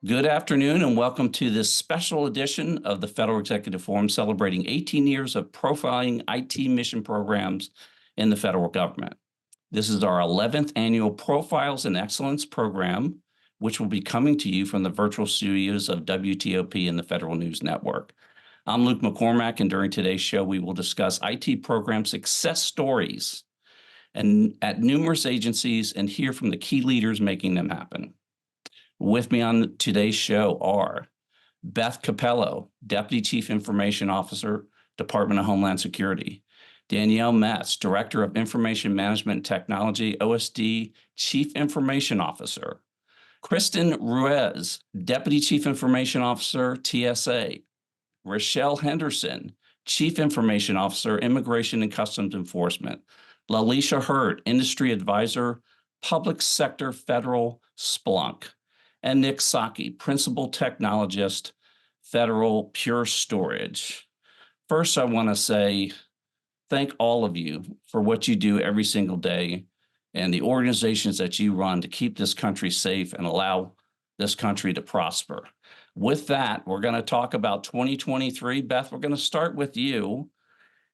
Good afternoon and welcome to this special edition of the Federal Executive Forum celebrating 18 years of profiling IT mission programs in the federal government. This is our 11th annual Profiles in Excellence program, which will be coming to you from the virtual studios of WTOP and the Federal News Network. I'm Luke McCormack, and during today's show, we will discuss IT program success stories and at numerous agencies and hear from the key leaders making them happen. With me on today's show are Beth Capello, Deputy Chief Information Officer, Department of Homeland Security; Danielle Metz, Director of Information Management and Technology, OSD Chief Information Officer; Kristen Ruiz, Deputy Chief Information Officer, TSA; Rochelle Henderson, Chief Information Officer, Immigration and Customs Enforcement; Lalisha Hurt, Industry Advisor, Public Sector Federal Splunk; and Nick Saki, Principal Technologist, Federal Pure Storage. First, I want to say thank all of you for what you do every single day and the organizations that you run to keep this country safe and allow this country to prosper. With that, we're going to talk about 2023. Beth, we're going to start with you.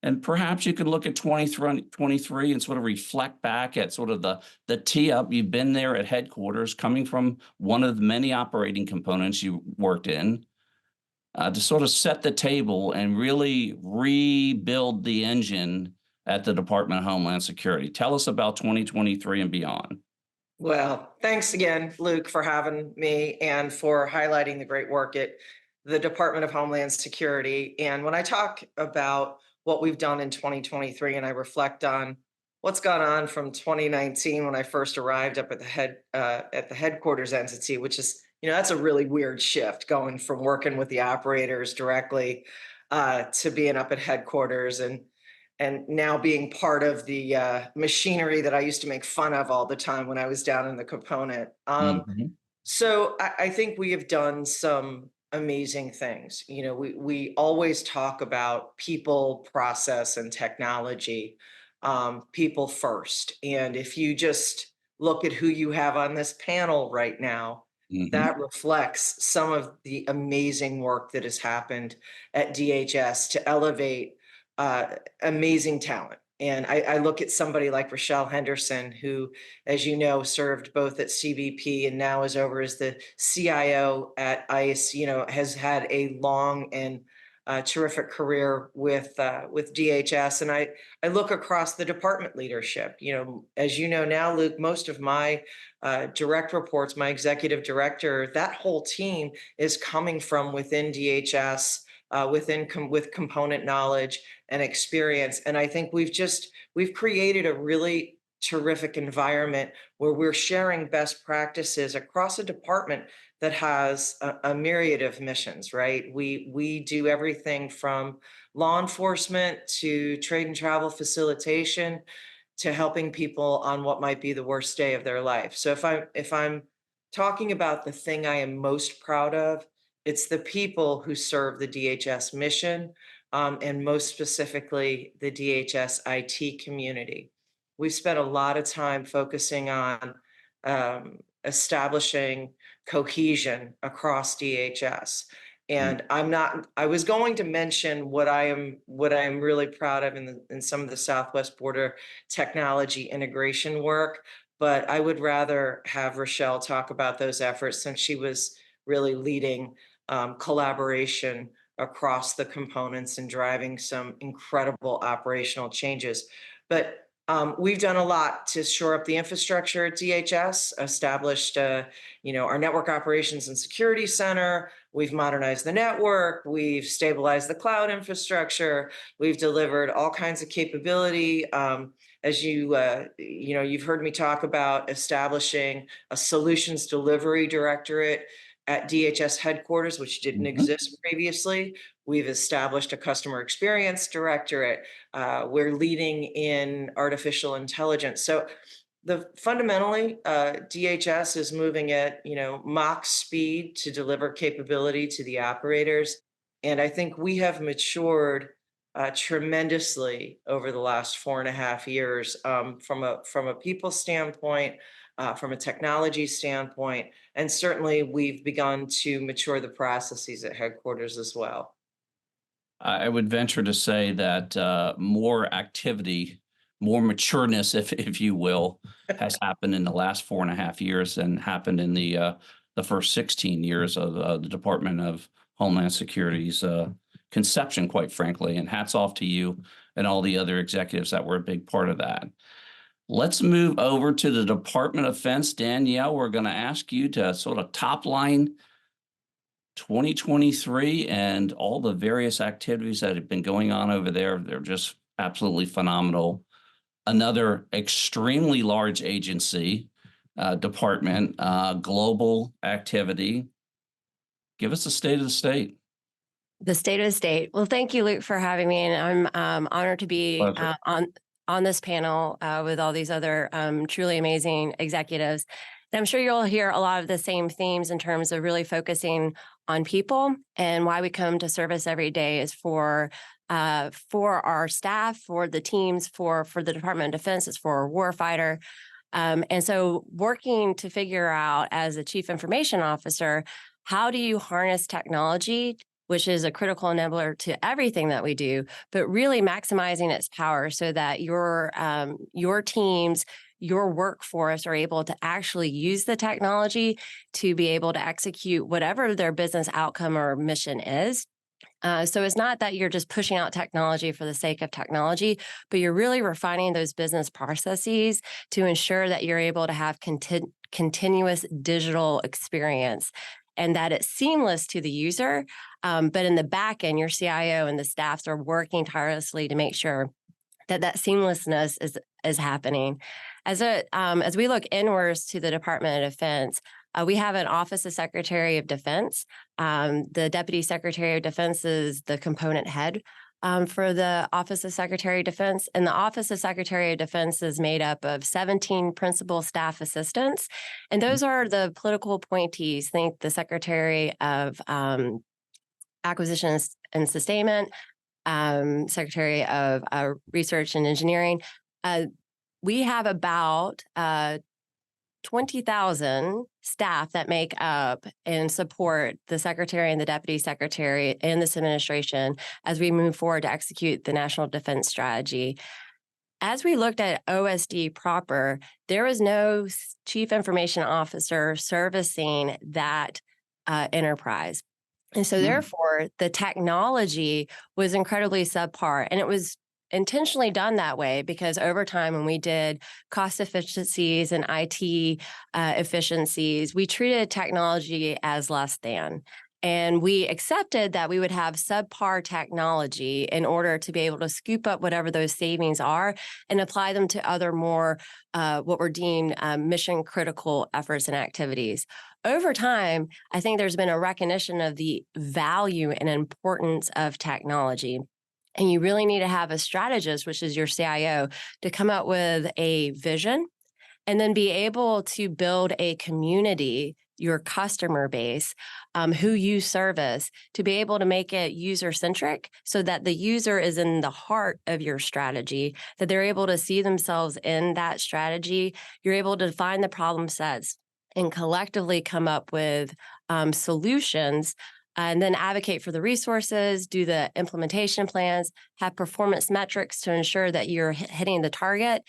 And perhaps you could look at 2023 and sort of reflect back at sort of the tee up. You've been there at headquarters, coming from one of the many operating components you worked in, to sort of set the table and really rebuild the engine at the Department of Homeland Security. Tell us about 2023 and beyond. Well, thanks again, Luke, for having me and for highlighting the great work at the Department of Homeland Security. And when I talk about what we've done in 2023 and I reflect on what's gone on from 2019 when I first arrived up at the headquarters entity, which is, that's a really weird shift going from working with the operators directly to being up at headquarters and now being part of the machinery that I used to make fun of all the time when I was down in the component. So I think we have done some amazing things. We always talk about people, process, and technology, people first. And if you just look at who you have on this panel right now, that reflects some of the amazing work that has happened at DHS to elevate amazing talent. And I look at somebody like Rochelle Henderson, who, as you know, served both at CBP and now is over as the CIO at ICE, has had a long and terrific career with DHS. And I look across the department leadership. As you know now, Luke, most of my direct reports, my executive director, that whole team is coming from within DHS, with component knowledge and experience. And I think we've created a really terrific environment where we're sharing best practices across a department that has a myriad of missions, right? We do everything from law enforcement to trade and travel facilitation to helping people on what might be the worst day of their life. So if I'm talking about the thing I am most proud of, it's the people who serve the DHS mission, and most specifically, the DHS IT community. We've spent a lot of time focusing on establishing cohesion across DHS. And I was going to mention what I am really proud of in some of the Southwest border technology integration work, but I would rather have Rochelle talk about those efforts since she was really leading collaboration across the components and driving some incredible operational changes. But we've done a lot to shore up the infrastructure at DHS, established our network operations and security center. We've modernized the network. We've stabilized the cloud infrastructure. We've delivered all kinds of capability. As you've heard me talk about establishing a solutions delivery directorate at DHS headquarters, which didn't exist previously. We've established a customer experience directorate. We're leading in artificial intelligence. So fundamentally, DHS is moving at Mach speed to deliver capability to the operators. And I think we have matured tremendously over the last 4.5 years from a people standpoint, from a technology standpoint. And certainly we've begun to mature the processes at headquarters as well. I would venture to say that more activity, more matureness, if you will, has happened in the last 4.5 years than happened in the first 16 years of the Department of Homeland Security's conception, quite frankly. And hats off to you and all the other executives that were a big part of that. Let's move over to the Department of Defense. Danielle, we're going to ask you to sort of top line 2023 and all the various activities that have been going on over there. They're just absolutely phenomenal. Another extremely large agency, department, global activity. Give us the state of the state. The state of the state. Well, thank you, Luke, for having me, and I'm honored to be Pleasure. On this panel with all these other truly amazing executives. And I'm sure you'll hear a lot of the same themes in terms of really focusing on people, and why we come to service every day is for our staff, for the teams, for the Department of Defense, it's for a warfighter. And so working to figure out, as a chief information officer, how do you harness technology, which is a critical enabler to everything that we do, but really maximizing its power so that your teams, your workforce are able to actually use the technology to be able to execute whatever their business outcome or mission is. So it's not that you're just pushing out technology for the sake of technology, but you're really refining those business processes to ensure that you're able to have continuous digital experience and that it's seamless to the user. But in the back end, your CIO and the staffs are working tirelessly to make sure that seamlessness is happening. As we look inwards to the Department of Defense, we have an Office of Secretary of Defense. The Deputy Secretary of Defense is the component head for the Office of Secretary of Defense. And the Office of Secretary of Defense is made up of 17 principal staff assistants. And those are the political appointees. Think the Secretary of Acquisitions and Sustainment, Secretary of Research and Engineering. We have about 20,000 staff that make up and support the secretary and the deputy secretary in this administration as we move forward to execute the National Defense Strategy. As we looked at OSD proper, there was no chief information officer servicing that enterprise. And so therefore, the technology was incredibly subpar, and it was intentionally done that way because over time, when we did cost efficiencies and IT efficiencies, we treated technology as less than. And we accepted that we would have subpar technology in order to be able to scoop up whatever those savings are and apply them to other more what were deemed mission critical efforts and activities. Over time, I think there's been a recognition of the value and importance of technology. And you really need to have a strategist, which is your CIO, to come up with a vision and then be able to build a community, your customer base, who you service, to be able to make it user-centric so that the user is in the heart of your strategy, that they're able to see themselves in that strategy. You're able to define the problem sets and collectively come up with solutions, and then advocate for the resources, do the implementation plans, have performance metrics to ensure that you're hitting the target,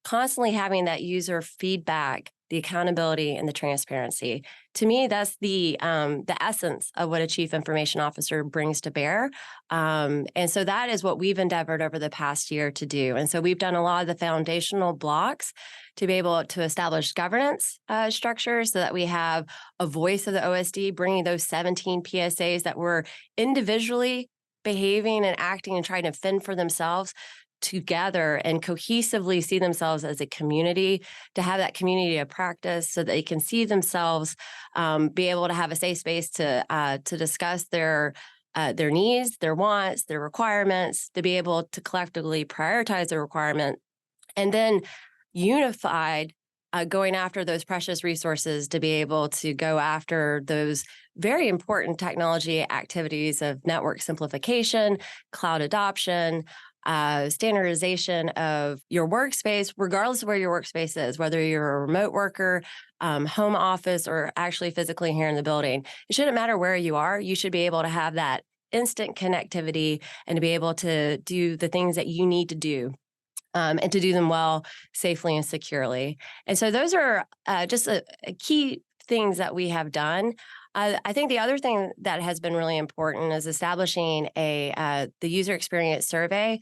constantly having that user feedback, the accountability, and the transparency. To me, that's the essence of what a chief information officer brings to bear. And so that is what we've endeavored over the past year to do. And so we've done a lot of the foundational blocks to be able to establish governance structures so that we have a voice of the OSD, bringing those 17 PSAs that were individually behaving and acting and trying to fend for themselves together and cohesively see themselves as a community, to have that community of practice so that they can see themselves, be able to have a safe space to discuss their needs, their wants, their requirements, to be able to collectively prioritize the requirement, and then unified going after those precious resources to be able to go after those very important technology activities of network simplification, cloud adoption, standardization of your workspace, regardless of where your workspace is, whether you're a remote worker, home office, or actually physically here in the building. It shouldn't matter where you are. You should be able to have that instant connectivity and to be able to do the things that you need to do. And to do them well, safely, and securely. And so those are just a key things that we have done. I think the other thing that has been really important is establishing the user experience survey.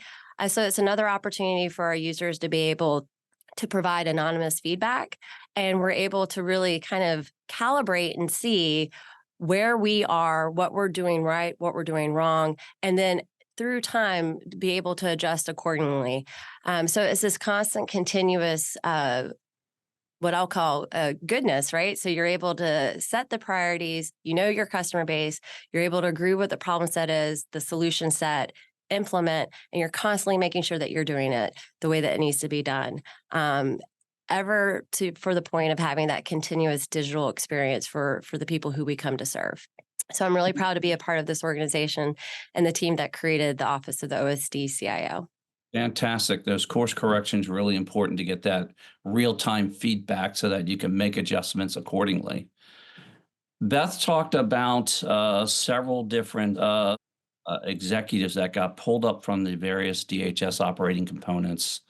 So it's another opportunity for our users to be able to provide anonymous feedback, and we're able to really kind of calibrate and see where we are, what we're doing right, what we're doing wrong, and then through time be able to adjust accordingly. So it's this constant, continuous, what I'll call goodness, right? So you're able to set the priorities, you know your customer base, you're able to agree what the problem set is, the solution set, implement, and you're constantly making sure that you're doing it the way that it needs to be done. For the point of having that continuous digital experience for the people who we come to serve. So I'm really proud to be a part of this organization and the team that created the Office of the OSD CIO. Fantastic. Those course corrections really important to get that real-time feedback so that you can make adjustments accordingly. Beth talked about several different executives that got pulled up from the various DHS operating components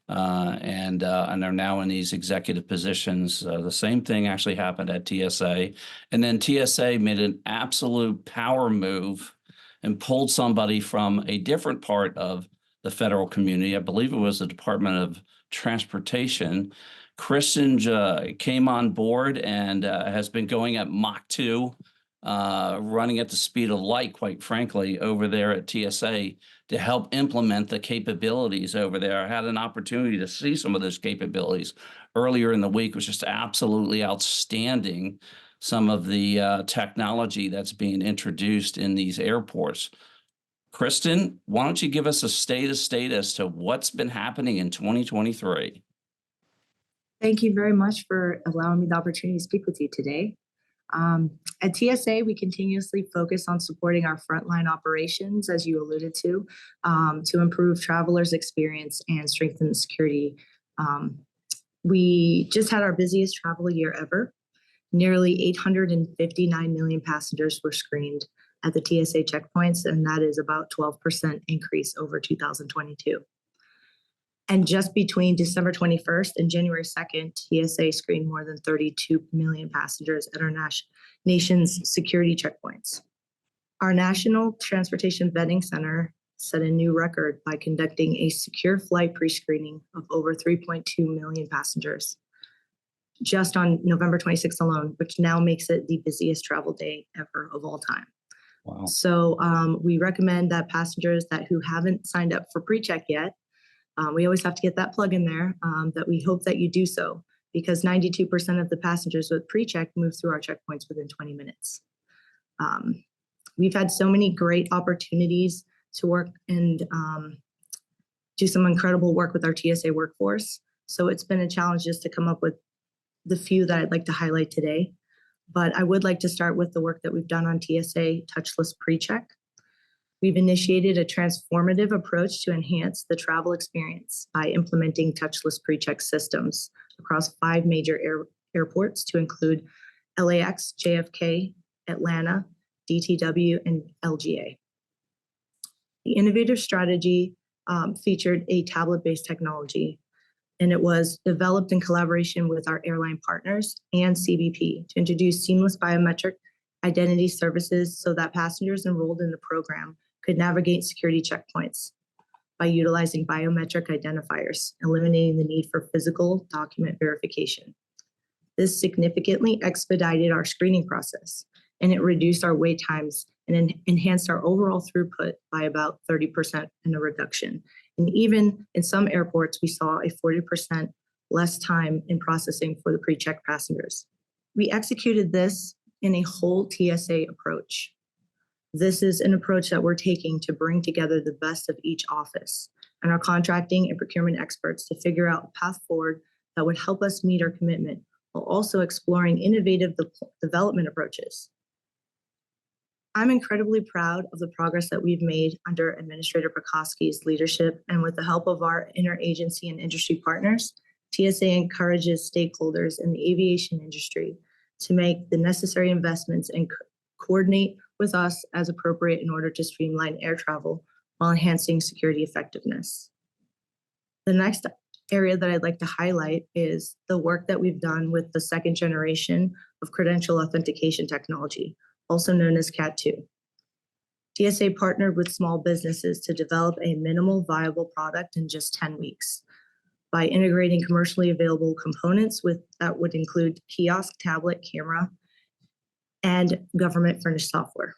and are now in these executive positions. The same thing actually happened at TSA. And then TSA made an absolute power move and pulled somebody from a different part of the federal community. I believe it was the Department of Transportation. Kristen came on board and has been going at Mach 2, running at the speed of light, quite frankly, over there at TSA to help implement the capabilities over there. I had an opportunity to see some of those capabilities earlier in the week. It was just absolutely outstanding, some of the technology that's being introduced in these airports. Kristen, why don't you give us a state as to what's been happening in 2023? Thank you very much for allowing me the opportunity to speak with you today. At TSA, we continuously focus on supporting our frontline operations, as you alluded to improve travelers' experience and strengthen the security. We just had our busiest travel year ever. Nearly 859 million passengers were screened at the TSA checkpoints, and that is about 12% increase over 2022. And just between December 21st and January 2nd, TSA screened more than 32 million passengers at our nation's security checkpoints. Our National Transportation Vetting Center set a new record by conducting a secure flight pre-screening of over 3.2 million passengers just on November 26th alone, which now makes it the busiest travel day ever of all time. Wow. So we recommend that passengers who haven't signed up for PreCheck yet, we always have to get that plug in there, that we hope that you do so, because 92% of the passengers with PreCheck move through our checkpoints within 20 minutes. We've had so many great opportunities to work and do some incredible work with our TSA workforce. So it's been a challenge just to come up with the few that I'd like to highlight today. But I would like to start with the work that we've done on TSA touchless PreCheck. We've initiated a transformative approach to enhance the travel experience by implementing touchless PreCheck systems across 5 major airports to include LAX, JFK, Atlanta, DTW, and LGA. The innovative strategy featured a tablet-based technology, and it was developed in collaboration with our airline partners and CBP to introduce seamless biometric identity services so that passengers enrolled in the program could navigate security checkpoints by utilizing biometric identifiers, eliminating the need for physical document verification. This significantly expedited our screening process, and it reduced our wait times and enhanced our overall throughput by about 30% in a reduction. And even in some airports, we saw a 40% less time in processing for the PreCheck passengers. We executed this in a whole TSA approach. This is an approach that we're taking to bring together the best of each office and our contracting and procurement experts to figure out a path forward that would help us meet our commitment, while also exploring innovative development approaches. I'm incredibly proud of the progress that we've made under Administrator Pekoski's leadership, and with the help of our interagency and industry partners, TSA encourages stakeholders in the aviation industry to make the necessary investments and coordinate with us as appropriate in order to streamline air travel while enhancing security effectiveness. The next area that I'd like to highlight is the work that we've done with the second generation of credential authentication technology, also known as CAT2. TSA partnered with small businesses to develop a minimal viable product in just 10 weeks by integrating commercially available components that would include kiosk, tablet, camera, and government furnished software.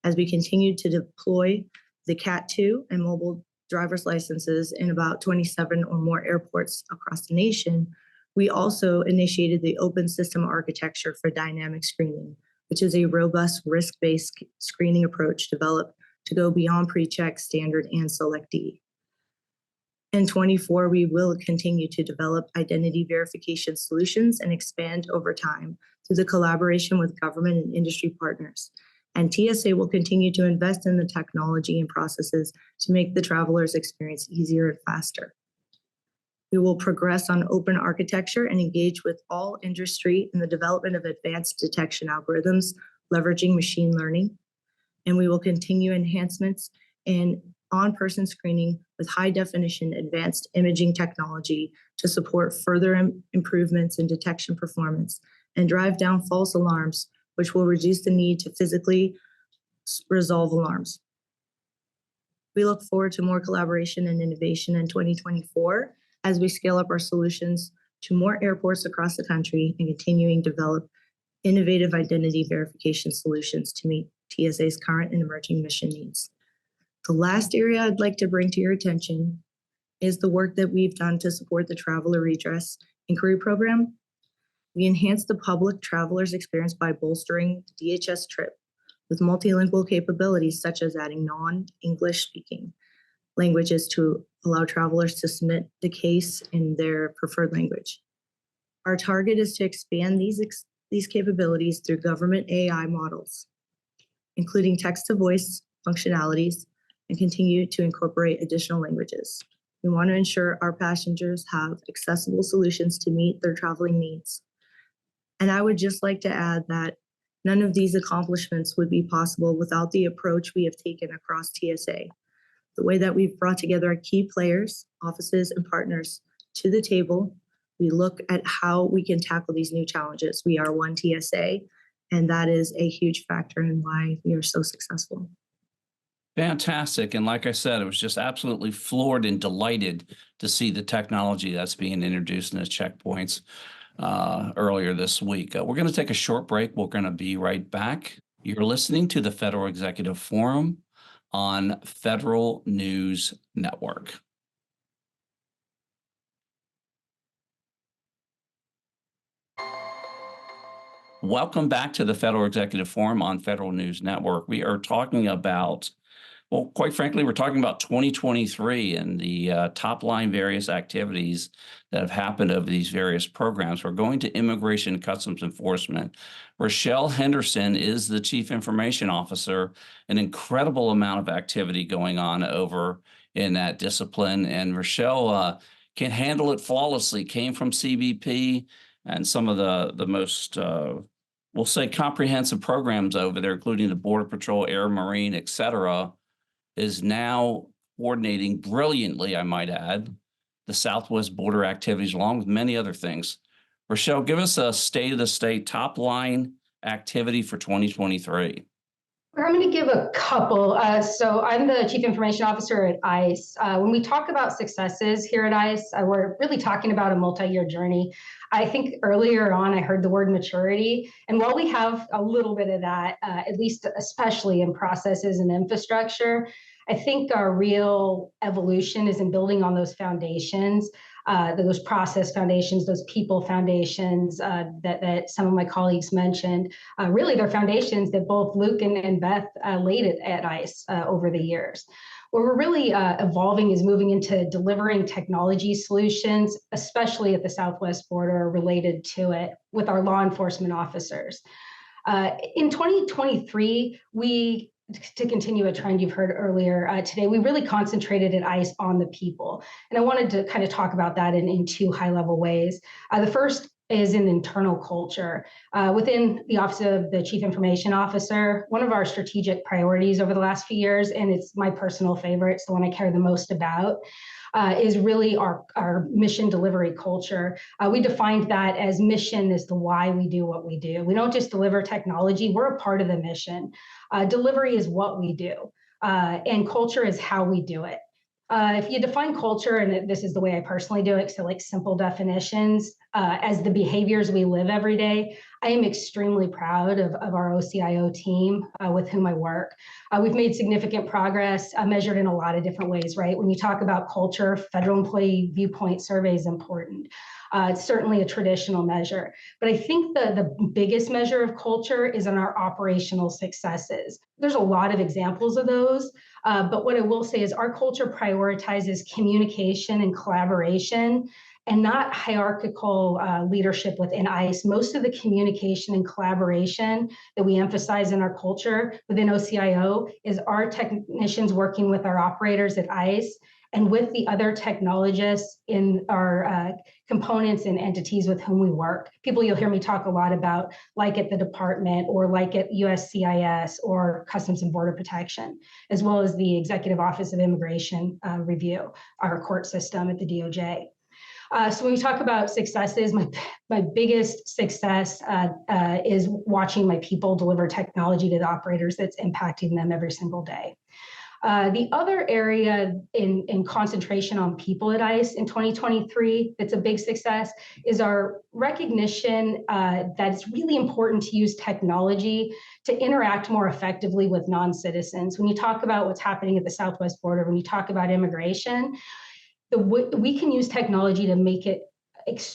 As we continue to deploy the CAT2 and mobile driver's licenses in about 27 or more airports across the nation, we also initiated the open system architecture for dynamic screening, which is a robust risk-based screening approach developed to go beyond PreCheck, standard, and selectee. In 24, we will continue to develop identity verification solutions and expand over time through the collaboration with government and industry partners. And TSA will continue to invest in the technology and processes to make the traveler's experience easier and faster. We will progress on open architecture and engage with all industry in the development of advanced detection algorithms, leveraging machine learning. And we will continue enhancements in on-person screening with high-definition advanced imaging technology to support further improvements in detection performance and drive down false alarms, which will reduce the need to physically resolve alarms. We look forward to more collaboration and innovation in 2024 as we scale up our solutions to more airports across the country and continuing to develop innovative identity verification solutions to meet TSA's current and emerging mission needs. The last area I'd like to bring to your attention is the work that we've done to support the Traveler Redress Inquiry Program. We enhanced the public traveler's experience by bolstering the DHS TRIP with multilingual capabilities such as adding non-English speaking languages to allow travelers to submit the case in their preferred language. Our target is to expand these capabilities through government AI models, including text-to-voice functionalities, and continue to incorporate additional languages. We want to ensure our passengers have accessible solutions to meet their traveling needs. And I would just like to add that none of these accomplishments would be possible without the approach we have taken across TSA. The way that we've brought together key players, offices, and partners to the table, we look at how we can tackle these new challenges. We are one TSA, and that is a huge factor in why we are so successful. Fantastic. And like I said, it was just absolutely floored and delighted to see the technology that's being introduced in the checkpoints earlier this week. We're going to take a short break. We're going to be right back. You're listening to the Federal Executive Forum on Federal News Network. Welcome back to the Federal Executive Forum on Federal News Network. We are talking about, well, quite frankly, we're talking about 2023 and the top line various activities that have happened over these various programs. We're going to Immigration and Customs Enforcement. Rochelle Henderson is the Chief Information Officer, an incredible amount of activity going on over in that discipline. And Rochelle can handle it flawlessly, came from CBP and some of the most, we'll say, comprehensive programs over there, including the Border Patrol, Air, Marine, et cetera, is now coordinating brilliantly, I might add, the Southwest border activities, along with many other things. Rochelle, give us a state of the state top line activity for 2023. I'm going to give a couple. So I'm the Chief Information Officer at ICE. When we talk about successes here at ICE, we're really talking about a multi-year journey. I think earlier on, I heard the word maturity. And while we have a little bit of that, at least especially in processes and infrastructure, I think our real evolution is in building on those foundations, those process foundations, those people foundations that some of my colleagues mentioned. Really, they're foundations that both Luke and Beth laid at ICE over the years. Where we're really evolving is moving into delivering technology solutions, especially at the Southwest border related to it with our law enforcement officers. In 2023, to continue a trend you've heard earlier today, we really concentrated at ICE on the people. And I wanted to kind of talk about that in two high-level ways. The first is an internal culture. Within the Office of the Chief Information Officer, one of our strategic priorities over the last few years, and it's my personal favorite, it's the one I care the most about, is really our mission delivery culture. We defined that as mission is the why we do what we do. We don't just deliver technology, we're a part of the mission. Delivery is what we do, and culture is how we do it. If you define culture, and this is the way I personally do it, so like simple definitions, as the behaviors we live every day, I am extremely proud of our OCIO team with whom I work. We've made significant progress measured in a lot of different ways, right? When you talk about culture, federal employee viewpoint survey is important. It's certainly a traditional measure, but I think the biggest measure of culture is in our operational successes. There's a lot of examples of those, but what I will say is our culture prioritizes communication and collaboration and not hierarchical leadership within ICE. Most of the communication and collaboration that we emphasize in our culture within OCIO is our technicians working with our operators at ICE and with the other technologists in our components and entities with whom we work. People you'll hear me talk a lot about, like at the department or like at USCIS or Customs and Border Protection, as well as the Executive Office of Immigration Review, our court system at the DOJ. So when we talk about successes, my biggest success is watching my people deliver technology to the operators that's impacting them every single day. The other area in concentration on people at ICE in 2023 that's a big success is our recognition that it's really important to use technology to interact more effectively with non-citizens. When you talk about what's happening at the southwest border, when you talk about immigration, we can use technology to make it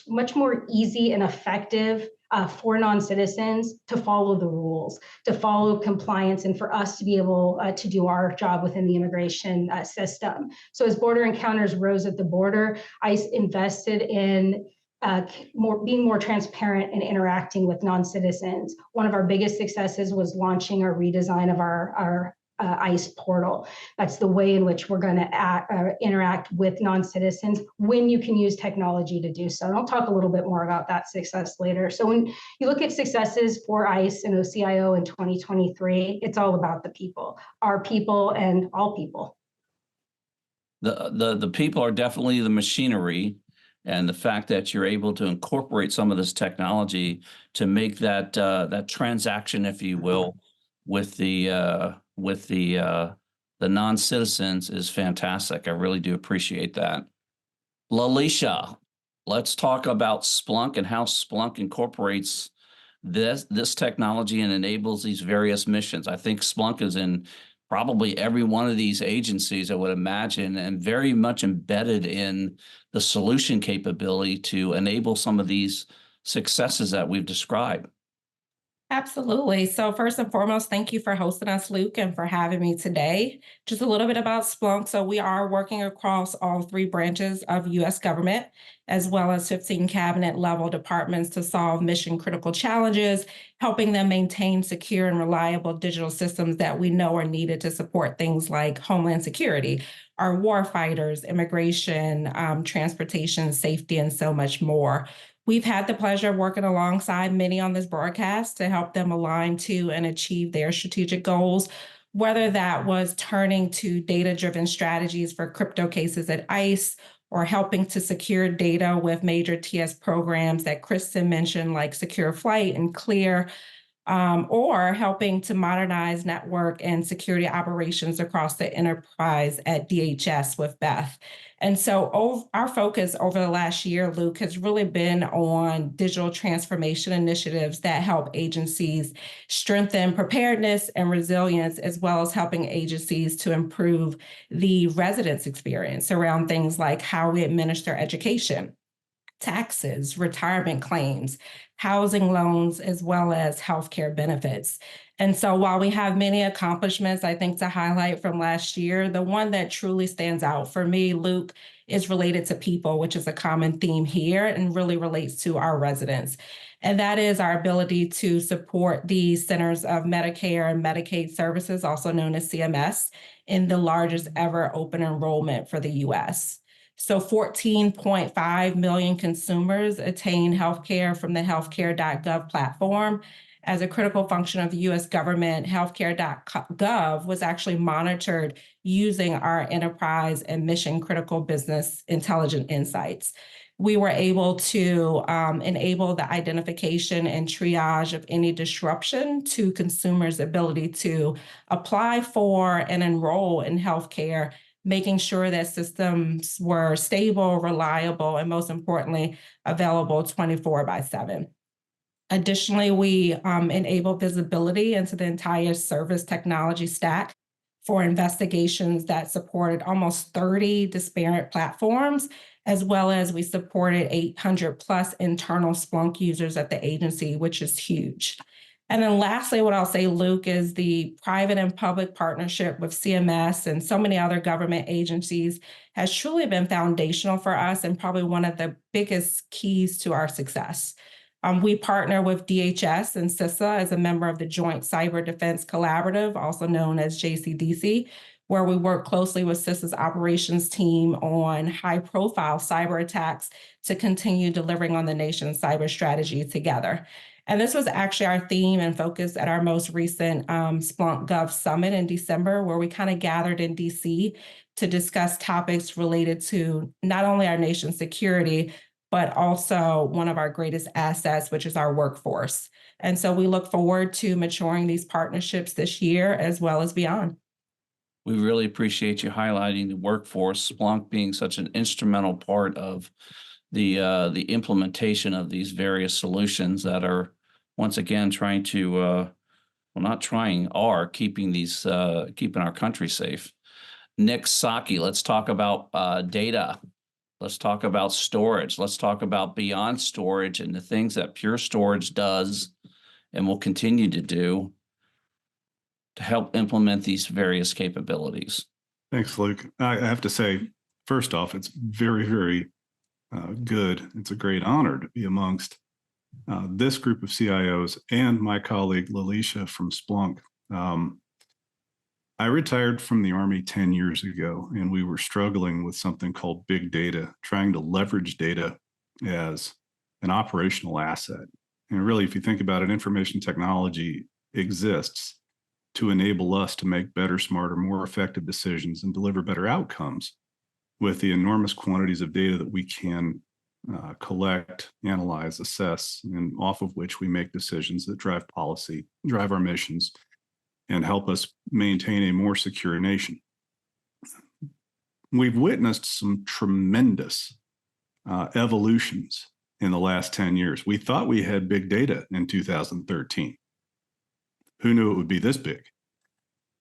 much more easy and effective for non-citizens to follow the rules, to follow compliance, and for us to be able to do our job within the immigration system. So as border encounters rose at the border, ICE invested in being more transparent and interacting with non-citizens. One of our biggest successes was launching our redesign of our ICE portal. That's the way in which we're going to interact with non-citizens when you can use technology to do so. And I'll talk a little bit more about that success later. So when you look at successes for ICE and OCIO in 2023, it's all about the people, our people and all people. The people are definitely the machinery, and the fact that you're able to incorporate some of this technology to make that that transaction, if you will, with the non-citizens is fantastic. I really do appreciate that. Lalisha, let's talk about Splunk and how Splunk incorporates this technology and enables these various missions. I think Splunk is in probably every one of these agencies, I would imagine, and very much embedded in the solution capability to enable some of these successes that we've described. Absolutely. So first and foremost, thank you for hosting us, Luke, and for having me today. Just a little bit about Splunk. So we are working across all 3 branches of U.S. government, as well as 15 cabinet level departments to solve mission critical challenges, helping them maintain secure and reliable digital systems that we know are needed to support things like Homeland Security, our war fighters, immigration, transportation, safety, and so much more. We've had the pleasure of working alongside many on this broadcast to help them align to and achieve their strategic goals, whether that was turning to data-driven strategies for crypto cases at ICE or helping to secure data with major TS programs that Kristen mentioned, like Secure Flight and Clear, or helping to modernize network and security operations across the enterprise at DHS with Beth. And so our focus over the last year, Luke, has really been on digital transformation initiatives that help agencies strengthen preparedness and resilience, as well as helping agencies to improve the residents' experience around things like how we administer education, taxes, retirement claims, housing loans, as well as healthcare benefits. And so while we have many accomplishments, I think to highlight from last year, the one that truly stands out for me, Luke, is related to people, which is a common theme here and really relates to our residents. And that is our ability to support the Centers of Medicare and Medicaid Services, also known as CMS, in the largest ever open enrollment for the US. So 14.5 million consumers attain healthcare from the healthcare.gov platform. As a critical function of the US government, healthcare.gov was actually monitored using our enterprise and mission critical business intelligent insights. We were able to enable the identification and triage of any disruption to consumers' ability to apply for and enroll in healthcare, making sure that systems were stable, reliable, and most importantly, available 24/7. Additionally, we enable visibility into the entire service technology stack for investigations that supported almost 30 disparate platforms, as well as we supported 800 plus internal Splunk users at the agency, which is huge. And then lastly, what I'll say, Luke, is the private and public partnership with CMS and so many other government agencies has truly been foundational for us and probably one of the biggest keys to our success. We partner with DHS and CISA as a member of the Joint Cyber Defense Collaborative, also known as JCDC, where we work closely with CISA's operations team on high-profile cyber attacks to continue delivering on the nation's cyber strategy together. And this was actually our theme and focus at our most recent Splunk Gov Summit in December, where we kind of gathered in DC to discuss topics related to not only our nation's security, but also one of our greatest assets, which is our workforce. And so we look forward to maturing these partnerships this year as well as beyond. We really appreciate you highlighting the workforce, Splunk being such an instrumental part of the implementation of these various solutions that are once again trying to, well, not trying, are keeping these, keeping our country safe. Nick Saki, let's talk about data. Let's talk about storage. Let's talk about beyond storage and the things that Pure Storage does and will continue to do to help implement these various capabilities. Thanks, Luke. I have to say, first off, it's very, very good. It's a great honor to be amongst this group of CIOs and my colleague, Lalisha from Splunk. I retired from the Army 10 years ago, and we were struggling with something called big data, trying to leverage data as an operational asset. And really, if you think about it, information technology exists to enable us to make better, smarter, more effective decisions and deliver better outcomes with the enormous quantities of data that we can collect, analyze, assess, and off of which we make decisions that drive policy, drive our missions, and help us maintain a more secure nation. We've witnessed some tremendous evolutions in the last 10 years. We thought we had big data in 2013. Who knew it would be this big?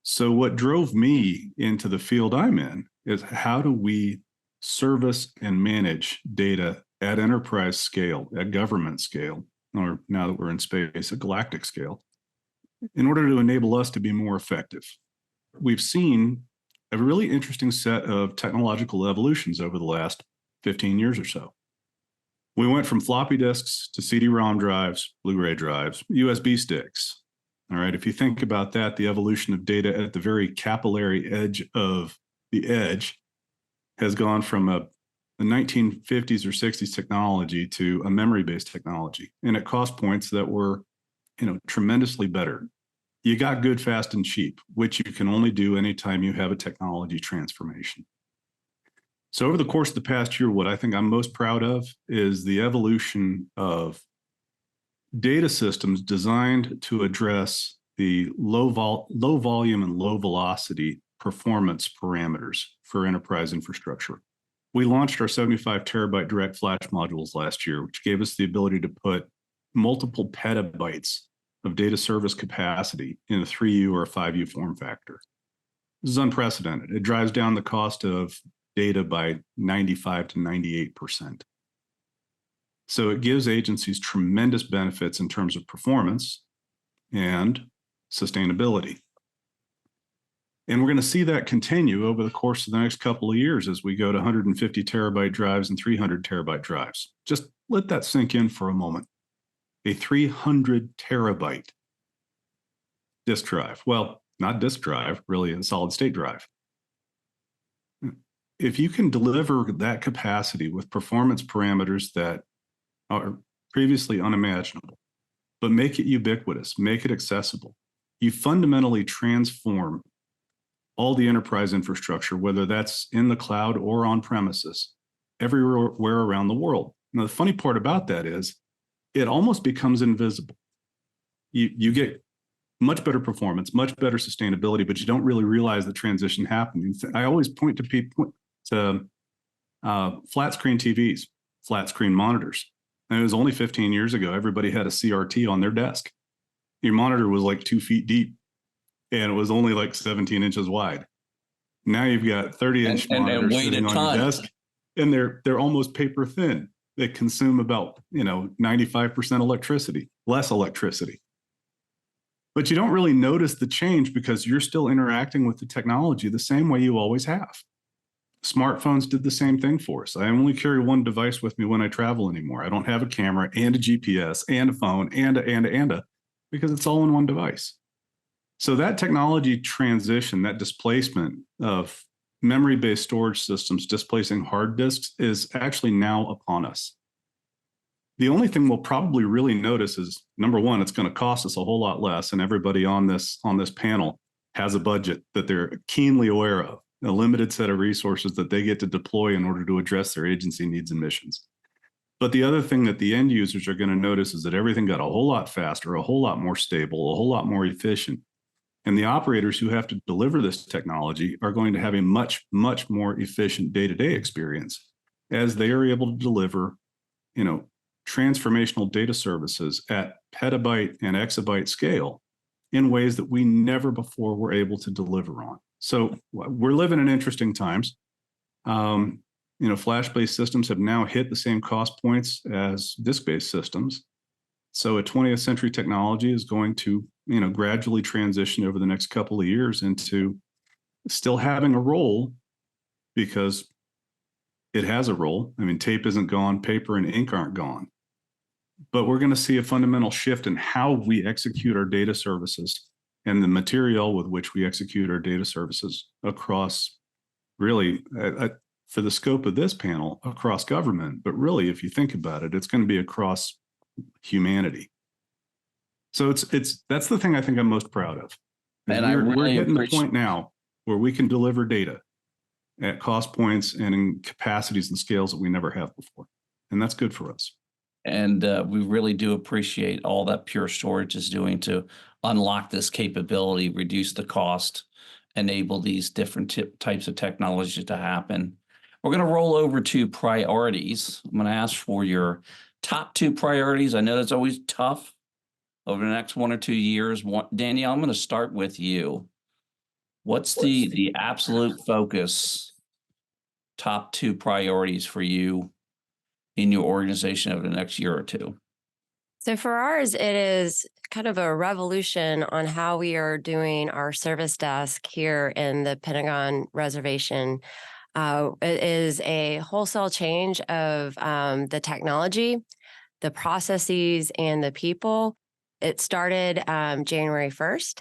So what drove me into the field I'm in is how do we service and manage data at enterprise scale, at government scale, or now that we're in space, at galactic scale, in order to enable us to be more effective. We've seen a really interesting set of technological evolutions over the last 15 years or so. We went from floppy disks to CD-ROM drives, Blu-ray drives, USB sticks. All right, if you think about that, the evolution of data at the very capillary edge of the edge has gone from a 1950s or 60s technology to a memory-based technology, and at cost points that were, tremendously better. You got good, fast, and cheap, which you can only do anytime you have a technology transformation. So over the course of the past year, what I think I'm most proud of is the evolution of data systems designed to address the low volume and low velocity performance parameters for enterprise infrastructure. We launched our 75 terabyte direct flash modules last year, which gave us the ability to put multiple petabytes of data service capacity in a 3U or a 5U form factor. This is unprecedented. It drives down the cost of data by 95 to 98%. So it gives agencies tremendous benefits in terms of performance and sustainability. And we're going to see that continue over the course of the next couple of years as we go to 150 terabyte drives and 300 terabyte drives. Just let that sink in for a moment. A 300 terabyte disk drive. Well, not disk drive, really a solid state drive. If you can deliver that capacity with performance parameters that are previously unimaginable, but make it ubiquitous, make it accessible, you fundamentally transform all the enterprise infrastructure, whether that's in the cloud or on premises, everywhere around the world. Now, the funny part about that is it almost becomes invisible. You get much better performance, much better sustainability, but you don't really realize the transition happening. I always point to people to flat screen TVs, flat screen monitors. And it was only 15 years ago, everybody had a CRT on their desk. Your monitor was like 2 feet deep and it was only like 17 inches wide. Now you've got 30-inch monitors sitting on your desk, and they're almost paper thin. They consume about 95% electricity, less electricity. But you don't really notice the change because you're still interacting with the technology the same way you always have. Smartphones did the same thing for us. I only carry one device with me when I travel anymore. I don't have a camera and a GPS and a phone and a, because it's all in one device. So that technology transition, that displacement of memory-based storage systems displacing hard disks is actually now upon us. The only thing we'll probably really notice is, number one, it's going to cost us a whole lot less, and everybody on this panel has a budget that they're keenly aware of, a limited set of resources that they get to deploy in order to address their agency needs and missions. But the other thing that the end users are going to notice is that everything got a whole lot faster, a whole lot more stable, a whole lot more efficient. And the operators who have to deliver this technology are going to have a much, much more efficient day-to-day experience as they are able to deliver, transformational data services at petabyte and exabyte scale in ways that we never before were able to deliver on. So we're living in interesting times. Flash-based systems have now hit the same cost points as disk-based systems. So a 20th century technology is going to, gradually transition over the next couple of years into still having a role, because it has a role. I mean, tape isn't gone, paper and ink aren't gone. But we're going to see a fundamental shift in how we execute our data services and the material with which we execute our data services across, really, for the scope of this panel, across government. But really, if you think about it, it's going to be across humanity. So that's the thing I think I'm most proud of. And we're hitting the point now where we can deliver data at cost points and in capacities and scales that we never have before. And that's good for us. And we really do appreciate all that Pure Storage is doing to unlock this capability, reduce the cost, enable these different types of technologies to happen. We're going to roll over to priorities. I'm going to ask for your top 2 priorities. I know that's always tough over the next 1 or 2 years. Danielle, I'm going to start with you. What's the absolute focus, top 2 priorities for you in your organization over the next year or 2? So for ours, it is kind of a revolution on how we are doing our service desk here in the Pentagon Reservation. It is a wholesale change of the technology, the processes, and the people. It started January 1st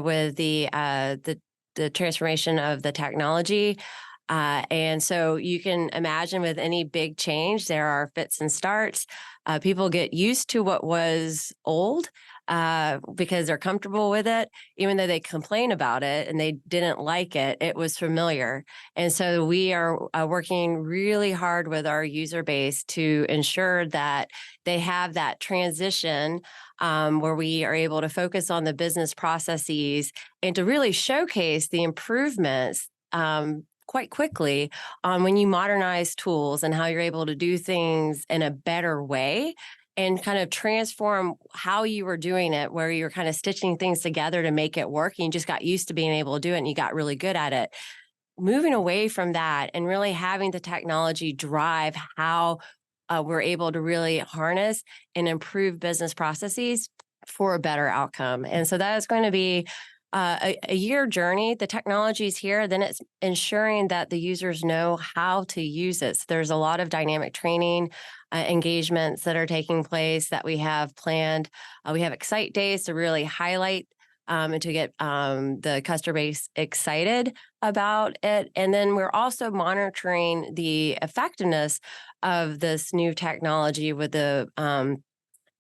with the transformation of the technology. And so you can imagine with any big change, there are fits and starts. People get used to what was old because they're comfortable with it. Even though they complain about it and they didn't like it, it was familiar. And so we are working really hard with our user base to ensure that they have that transition where we are able to focus on the business processes and to really showcase the improvements quite quickly on when you modernize tools and how you're able to do things in a better way and kind of transform how you were doing it, where you're kind of stitching things together to make it work. And you just got used to being able to do it and you got really good at it. Moving away from that and really having the technology drive how we're able to really harness and improve business processes for a better outcome. And so that is going to be a year journey. The technology is here, then it's ensuring that the users know how to use it. So there's a lot of dynamic training engagements that are taking place that we have planned. We have Excite Days to really highlight and to get the customer base excited about it. And then we're also monitoring the effectiveness of this new technology with the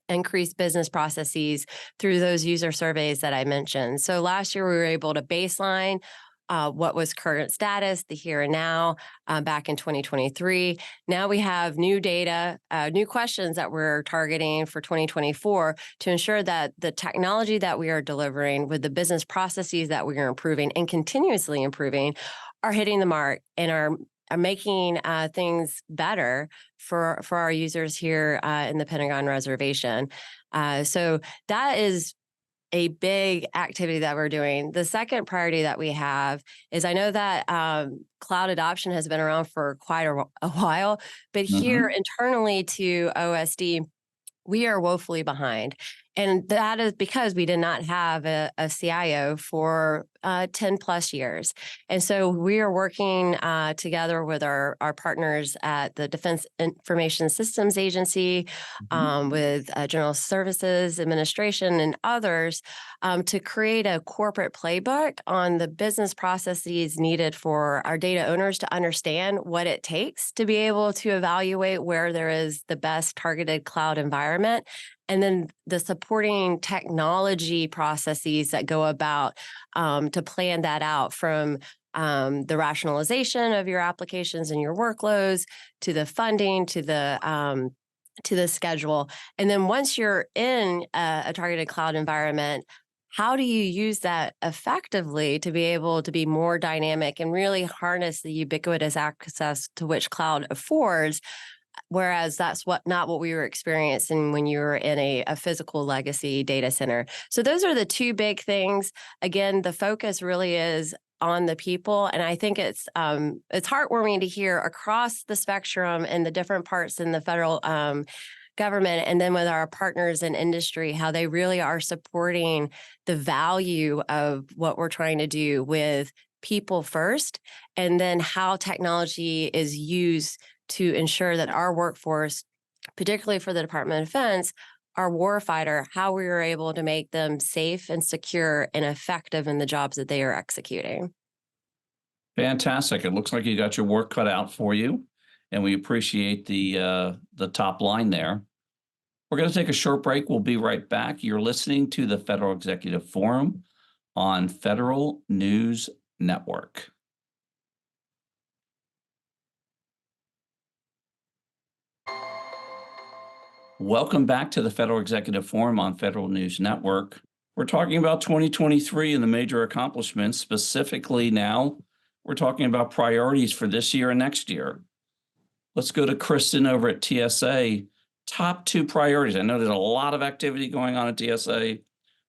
increased business processes through those user surveys that I mentioned. So last year we were able to baseline what was current status, the here and now, back in 2023. Now we have new data, new questions that we're targeting for 2024 to ensure that the technology that we are delivering with the business processes that we are improving and continuously improving are hitting the mark and are making things better for our users here in the Pentagon Reservation. So that is a big activity that we're doing. The second priority that we have is I know that cloud adoption has been around for quite a while, but here internally to OSD, we are woefully behind. And that is because we did not have a CIO for 10 plus years. And so we are working together with our partners at the Defense Information Systems Agency, with General Services Administration and others to create a corporate playbook on the business processes needed for our data owners to understand what it takes to be able to evaluate where there is the best targeted cloud environment. And then the supporting technology processes that go about to plan that out from the rationalization of your applications and your workloads to the funding to the schedule. And then once you're in a targeted cloud environment, how do you use that effectively to be able to be more dynamic and really harness the ubiquitous access to which cloud affords? Whereas that's not what we were experiencing when you were in a physical legacy data center. So those are the two big things. Again, the focus really is on the people, and I think it's heartwarming to hear across the spectrum and the different parts in the federal government, and then with our partners in industry, how they really are supporting the value of what we're trying to do with people first, and then how technology is used to ensure that our workforce, particularly for the Department of Defense, our warfighter, how we are able to make them safe and secure and effective in the jobs that they are executing. Fantastic. It looks like you got your work cut out for you, and we appreciate the top line there. We're going to take a short break. We'll be right back. You're listening to the Federal Executive Forum on Federal News Network. Welcome back to the Federal Executive Forum on Federal News Network. We're talking about 2023 and the major accomplishments. Specifically now, we're talking about priorities for this year and next year. Let's go to Kristen over at TSA. Top two priorities. I know there's a lot of activity going on at TSA.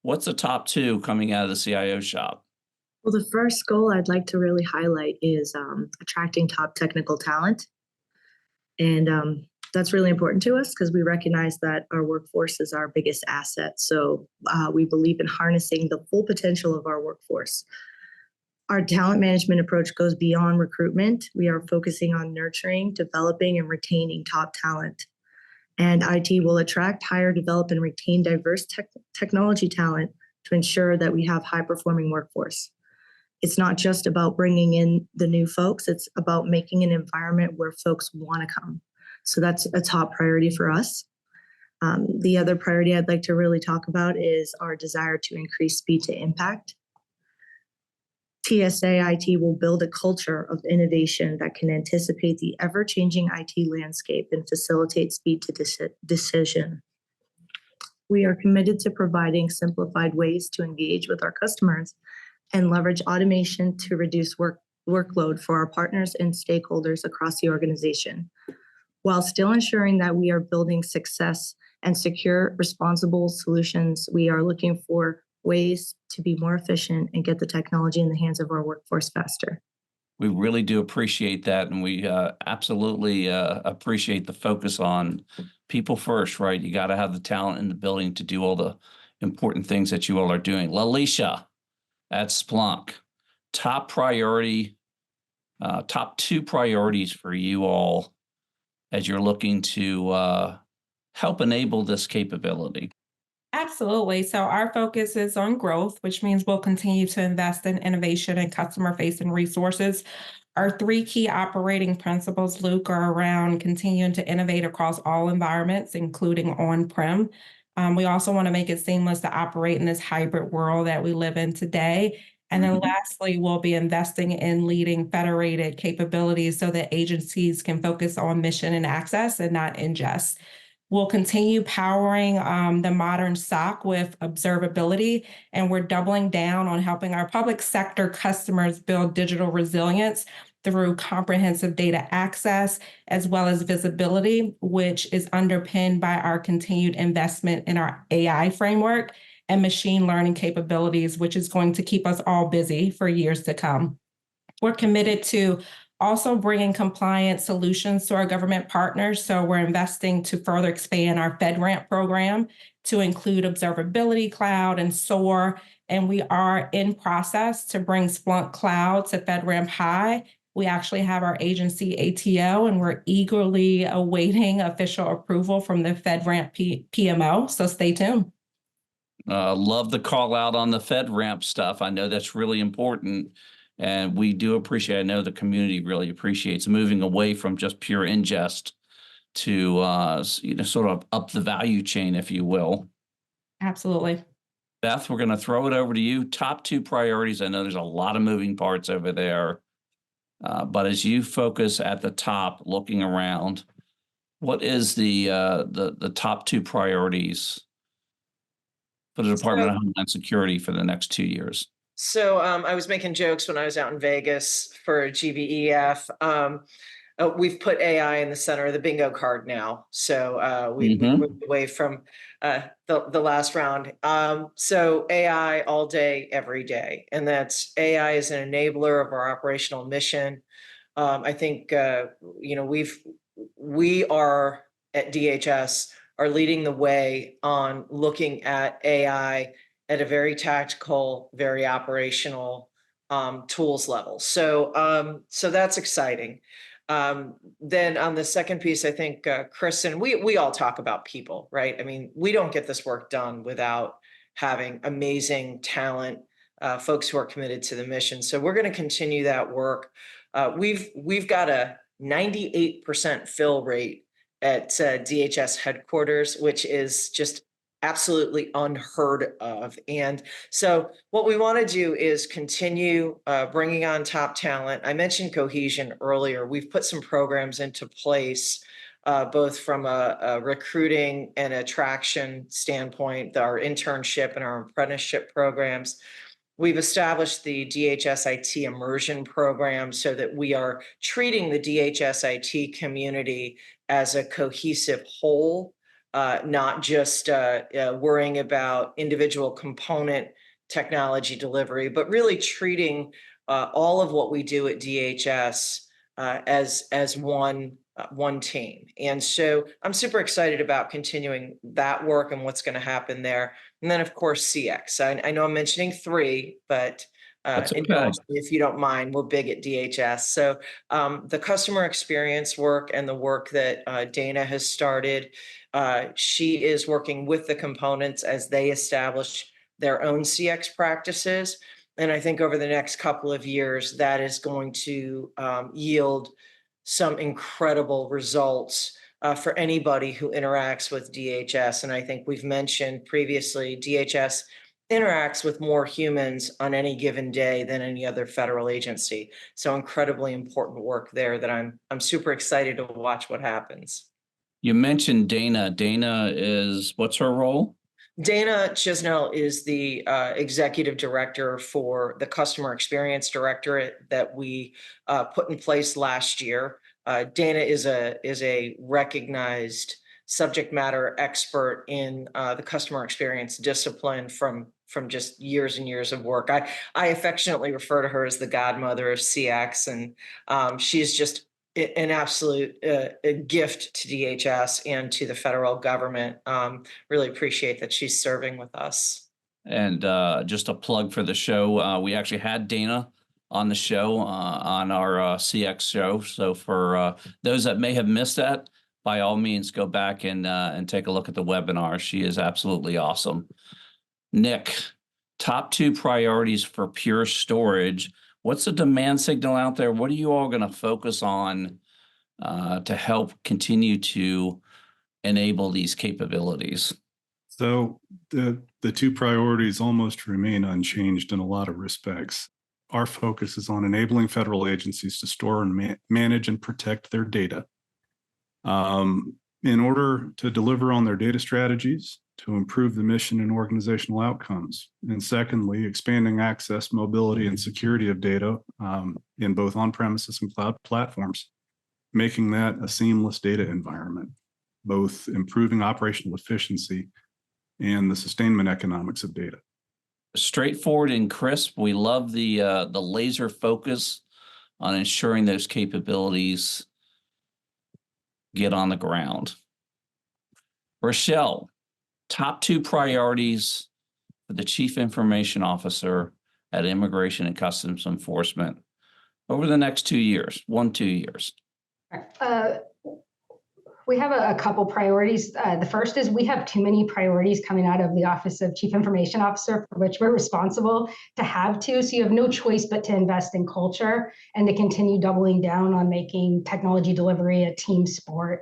What's the top two coming out of the CIO shop? Well, the first goal I'd like to really highlight is attracting top technical talent. And that's really important to us because we recognize that our workforce is our biggest asset. So we believe in harnessing the full potential of our workforce. Our talent management approach goes beyond recruitment. We are focusing on nurturing, developing, and retaining top talent. And IT will attract, hire, develop, and retain diverse technology talent to ensure that we have high-performing workforce. It's not just about bringing in the new folks. It's about making an environment where folks want to come. So that's a top priority for us. The other priority I'd like to really talk about is our desire to increase speed to impact. TSA IT will build a culture of innovation that can anticipate the ever-changing IT landscape and facilitate speed to decision. We are committed to providing simplified ways to engage with our customers and leverage automation to reduce workload for our partners and stakeholders across the organization, while still ensuring that we are building success and secure, responsible solutions. We are looking for ways to be more efficient and get the technology in the hands of our workforce faster. We really do appreciate that, and we absolutely appreciate the focus on people first, right? You got to have the talent in the building to do all the important things that you all are doing. Lalisha at Splunk, top two priorities for you all as you're looking to help enable this capability. Absolutely. So our focus is on growth, which means we'll continue to invest in innovation and customer-facing resources. Our three key operating principles, Luke, are around continuing to innovate across all environments, including on-prem. We also want to make it seamless to operate in this hybrid world that we live in today. And then lastly, we'll be investing in leading federated capabilities so that agencies can focus on mission and access and not ingest. We'll continue powering the modern SOC with observability, and we're doubling down on helping our public sector customers build digital resilience through comprehensive data access as well as visibility, which is underpinned by our continued investment in our AI framework and machine learning capabilities, which is going to keep us all busy for years to come. We're committed to also bringing compliant solutions to our government partners. So we're investing to further expand our FedRAMP program to include Observability Cloud and SOAR. And we are in process to bring Splunk Cloud to FedRAMP High. We actually have our agency ATO, and we're eagerly awaiting official approval from the FedRAMP PMO. So stay tuned. Love the call out on the FedRAMP stuff. I know that's really important. And we do appreciate, I know the community really appreciates moving away from just pure ingest to, sort of up the value chain, if you will. Absolutely. Beth, we're going to throw it over to you. Top two priorities. I know there's a lot of moving parts over there. But as you focus at the top, looking around, what is the top two priorities for the Department of Homeland Security for the next 2 years? So I was making jokes when I was out in Vegas for GBEF. We've put AI in the center of the bingo card now. So we moved away from the last round. So AI all day, every day. And that's AI is an enabler of our operational mission. I think, we are at DHS are leading the way on looking at AI at a very tactical, very operational tools level. So that's exciting. Then on the second piece, I think Kristen, we all talk about people, right? I mean, we don't get this work done without having amazing talent, folks who are committed to the mission. So we're going to continue that work. We've got a 98% fill rate at DHS headquarters, which is just absolutely unheard of. And so what we want to do is continue bringing on top talent. I mentioned cohesion earlier. We've put some programs into place, both from a recruiting and attraction standpoint, our internship and our apprenticeship programs. We've established the DHS IT immersion program so that we are treating the DHS IT community as a cohesive whole, not just worrying about individual component technology delivery, but really treating all of what we do at DHS as one team. And so I'm super excited about continuing that work and what's going to happen there. And then, of course, CX. I know I'm mentioning three, but if you don't mind, we're big at DHS. So the customer experience work and the work that Dana has started, she is working with the components as they establish their own CX practices. And I think over the next couple of years, that is going to yield some incredible results for anybody who interacts with DHS. And I think we've mentioned previously, DHS interacts with more humans on any given day than any other federal agency. So incredibly important work there that I'm super excited to watch what happens. You mentioned Dana. Dana is, what's her role? Dana Chisnell is the executive director for the customer experience directorate that we put in place last year. Dana is a recognized subject matter expert in the customer experience discipline from just years and years of work. I affectionately refer to her as the godmother of CX, and she's just an absolute a gift to DHS and to the federal government. Really appreciate that she's serving with us. And just a plug for the show, we actually had Dana on the show on our CX show. So for those that may have missed that, by all means, go back and take a look at the webinar. She is absolutely awesome. Nick, top 2 priorities for Pure Storage. What's the demand signal out there? What are you all going to focus on to help continue to enable these capabilities? So the 2 priorities almost remain unchanged in a lot of respects. Our focus is on enabling federal agencies to store and manage and protect their data. In order to deliver on their data strategies, to improve the mission and organizational outcomes. And secondly, expanding access, mobility, and security of data in both on-premises and cloud platforms, making that a seamless data environment, both improving operational efficiency and the sustainment economics of data. Straightforward and crisp. We love the laser focus on ensuring those capabilities get on the ground. Rochelle, top 2 priorities for the Chief Information Officer at Immigration and Customs Enforcement over the next 2 years, 2 years. We have a couple priorities. The first is we have too many priorities coming out of the Office of Chief Information Officer, for which we're responsible to have to. So you have no choice but to invest in culture and to continue doubling down on making technology delivery a team sport.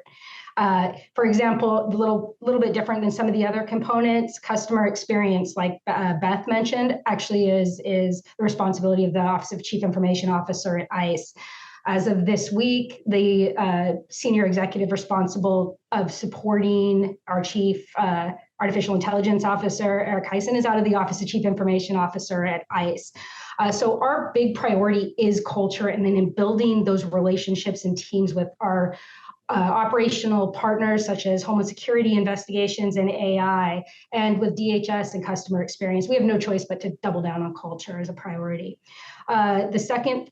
For example, a little bit different than some of the other components, customer experience, like Beth mentioned, actually is the responsibility of the Office of Chief Information Officer at ICE. As of this week, the senior executive responsible of supporting our chief artificial intelligence officer, Eric Heisen, is out of the Office of Chief Information Officer at ICE. So our big priority is culture, and then in building those relationships and teams with our operational partners such as Homeland Security investigations and AI, and with DHS and customer experience. We have no choice but to double down on culture as a priority. The second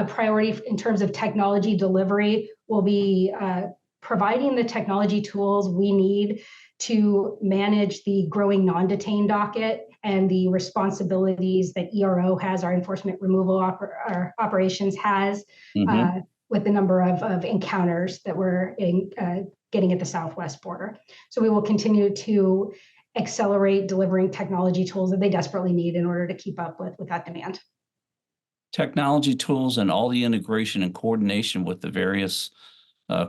priority in terms of technology delivery will be providing the technology tools we need to manage the growing non-detained docket and the responsibilities that ERO has, our enforcement removal operations has, with the number of encounters that we're getting at the southwest border. So we will continue to accelerate delivering technology tools that they desperately need in order to keep up with that demand. Technology tools and all the integration and coordination with the various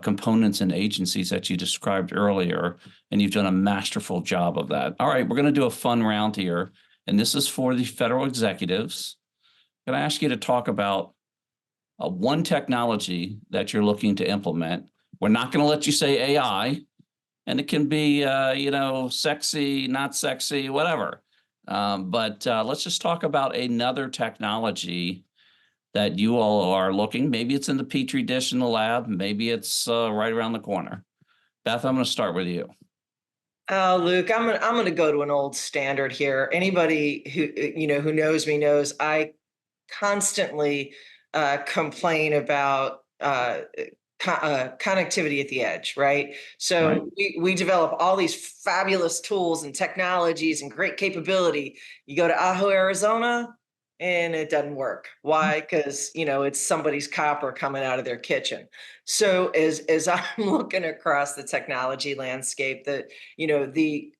components and agencies that you described earlier, and you've done a masterful job of that. All right, we're going to do a fun round here, and this is for the federal executives. I'm going to ask you to talk about one technology that you're looking to implement. We're not going to let you say AI, and it can be, sexy, not sexy, whatever. But let's just talk about another technology that you all are looking. Maybe it's in the Petri dish in the lab. Maybe it's right around the corner. Beth, I'm going to start with you. Luke, I'm going to go to an old standard here. Anybody who knows me knows I constantly complain about connectivity at the edge, right? So Right. we develop all these fabulous tools and technologies and great capability. You go to Ajo, Arizona, and it doesn't work. Why? Because it's somebody's copper coming out of their kitchen. So as I'm looking across the technology landscape, that the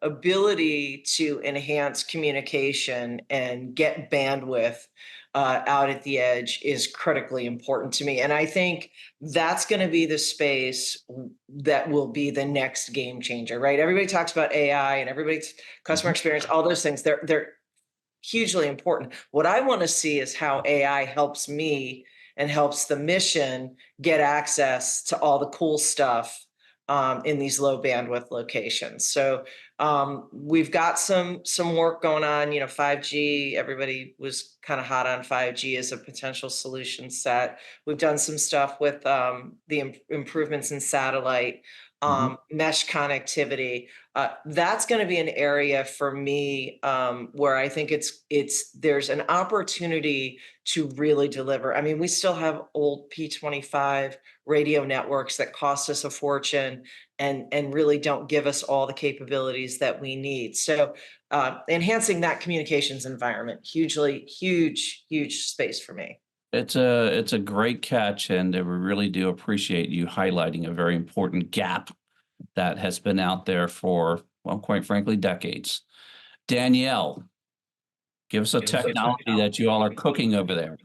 ability to enhance communication and get bandwidth out at the edge is critically important to me. And I think that's going to be the space that will be the next game changer, right? Everybody talks about AI and everybody's customer experience, all those things. They're hugely important. What I want to see is how AI helps me and helps the mission get access to all the cool stuff in these low bandwidth locations. So we've got some work going on. 5G, everybody was kind of hot on 5G as a potential solution set. We've done some stuff with the improvements in satellite. mesh connectivity. That's going to be an area for me where I think there's an opportunity to really deliver. I mean, we still have old P25 radio networks that cost us a fortune and really don't give us all the capabilities that we need. So enhancing that communications environment, huge space for me. It's a great catch, and we really do appreciate you highlighting a very important gap that has been out there for, well, quite frankly, decades. Danielle, give us a technology that you all are cooking over there.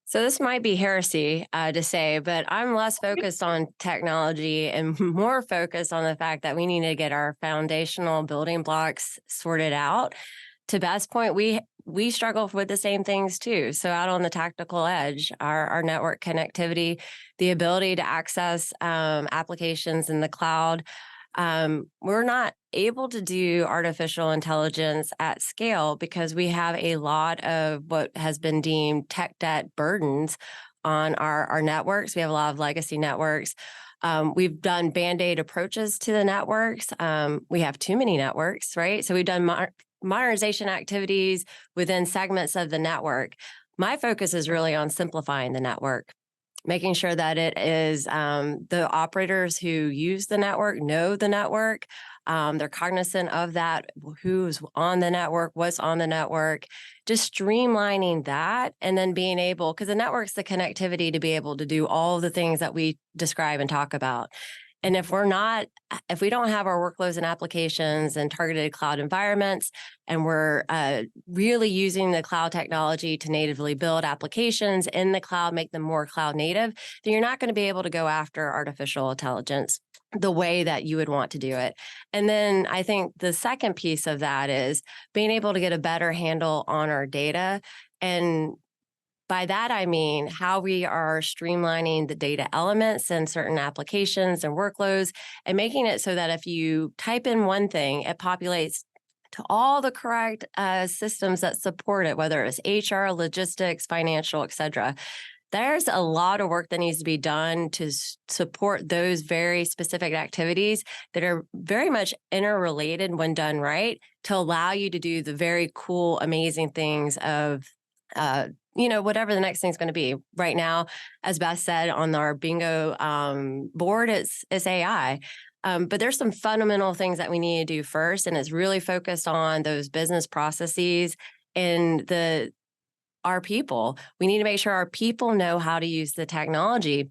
So this might be heresy to say, but I'm less focused on technology and more focused on the fact that we need to get our foundational building blocks sorted out. To Beth's point, we struggle with the same things too. So out on the tactical edge, our network connectivity, the ability to access applications in the cloud. We're not able to do artificial intelligence at scale because we have a lot of what has been deemed tech debt burdens on our networks. We have a lot of legacy networks. We've done Band-Aid approaches to the networks. We have too many networks, right? So we've done modernization activities within segments of the network. My focus is really on simplifying the network, making sure that it is the operators who use the network know the network. They're cognizant of that, who's on the network, what's on the network, just streamlining that, and then being able, because the network's the connectivity to be able to do all of the things that we describe and talk about. And if we don't have our workloads and applications and targeted cloud environments, and we're really using the cloud technology to natively build applications in the cloud, make them more cloud native, then you're not going to be able to go after artificial intelligence the way that you would want to do it. And then I think the second piece of that is being able to get a better handle on our data. And by that, I mean how we are streamlining the data elements and certain applications and workloads and making it so that if you type in one thing, it populates to all the correct systems that support it, whether it's HR, logistics, financial, et cetera. There's a lot of work that needs to be done to support those very specific activities that are very much interrelated when done right to allow you to do the very cool, amazing things of whatever the next thing's going to be. Right now, as Beth said, on our bingo board, it's AI. But there's some fundamental things that we need to do first, and it's really focused on those business processes and our people. We need to make sure our people know how to use the technology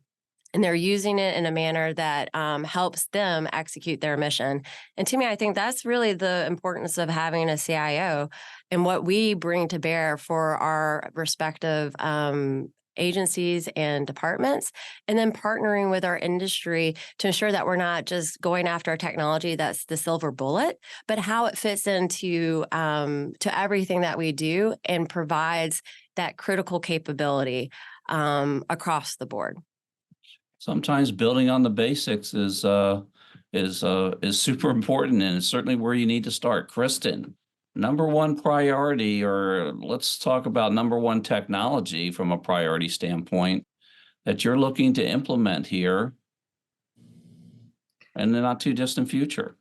and they're using it in a manner that helps them execute their mission. And to me, I think that's really the importance of having a CIO and what we bring to bear for our respective agencies and departments, and then partnering with our industry to ensure that we're not just going after a technology that's the silver bullet, but how it fits into to everything that we do and provides that critical capability across the board. Sometimes building on the basics is super important, and it's certainly where you need to start. Kristen, number one priority, or let's talk about number one technology from a priority standpoint that you're looking to implement here in the not too distant future.